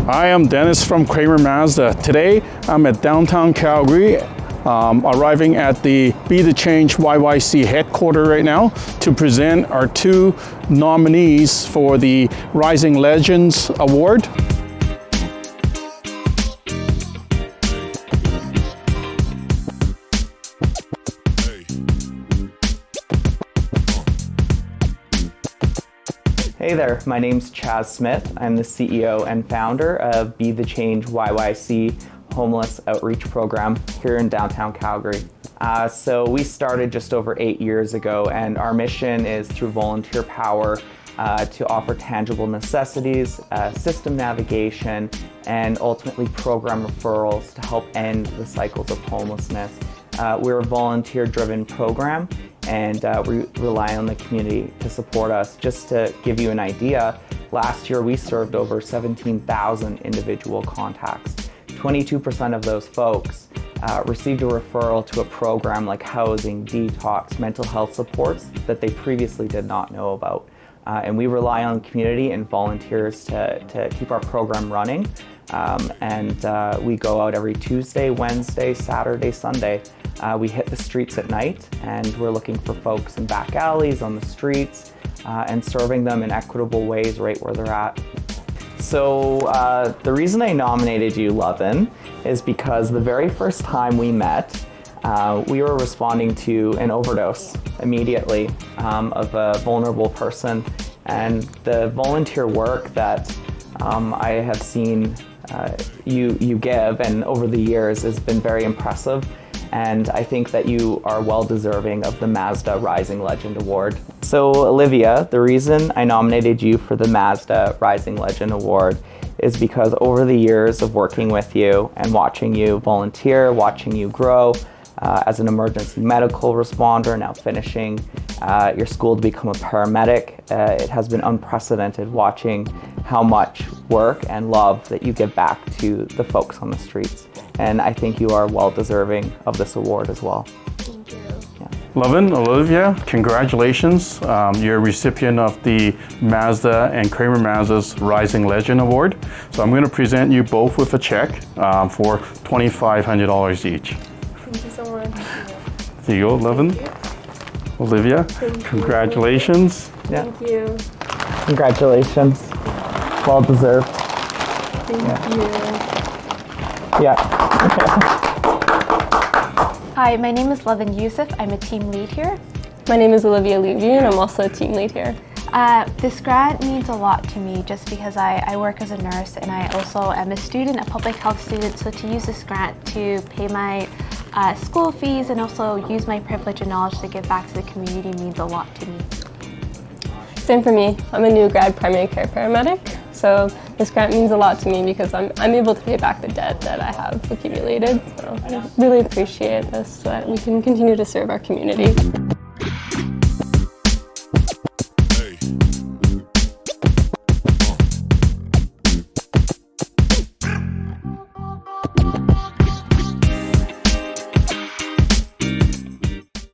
Hi, I'm Dennis from Kramer Mazda. Today, I'm at downtown Calgary, arriving at the Be the Change YYC headquarters right now to present our two nominees for the Rising Legends Award. Hey there, my name's Chaz Smith. I'm the CEO and founder of Be the Change YYC Homeless Outreach Program here in downtown Calgary. So we started just over 8 years ago, and our mission is through volunteer power to offer tangible necessities, system navigation, and ultimately program referrals to help end the cycles of homelessness. We're a volunteer-driven program, and we rely on the community to support us. Just to give you an idea, last year we served over 17,000 individual contacts. 22% of those folks received a referral to a program like housing, detox, mental health supports that they previously did not know about. And we rely on the community and volunteers to keep our program running. We go out every Tuesday, Wednesday, Saturday, Sunday. We hit the streets at night, and we're looking for folks in back alleys, on the streets, and serving them in equitable ways right where they're at. So the reason I nominated you, Laden, is because the very first time we met, we were responding to an overdose immediately of a vulnerable person. And the volunteer work that I have seen you give, and over the years, has been very impressive. And I think that you are well deserving of the Mazda Rising Legend Award. So Olivia, the reason I nominated you for the Mazda Rising Legend Award is because over the years of working with you and watching you volunteer, watching you grow as an emergency medical responder, now finishing your school to become a paramedic, it has been unprecedented watching how much work and love that you give back to the folks on the streets. And I think you are well deserving of this award as well. Thank you. Yeah. Laden, Olivia, congratulations. You're a recipient of the Mazda and Kramer Mazda's Rising Legend Award. So I'm going to present you both with a check for $2,500 each. Thank you so much. Here you go, Laden. Olivia, Thank congratulations. Yeah. Thank you. Congratulations. Well deserved. Thank you. Yeah. Hi, my name is Laden and Yousef. I'm a team lead here. My name is Olivia, Levy, and I'm also a team lead here. This grant means a lot to me just because I work as a nurse, and I also am a student, a public health student. So to use this grant to pay my school fees and also use my privilege and knowledge to give back to the community means a lot to me. Same for me. I'm a new grad primary care paramedic, so this grant means a lot to me because I'm able to pay back the debt that I have accumulated. So I really appreciate this, so that we can continue to serve our community.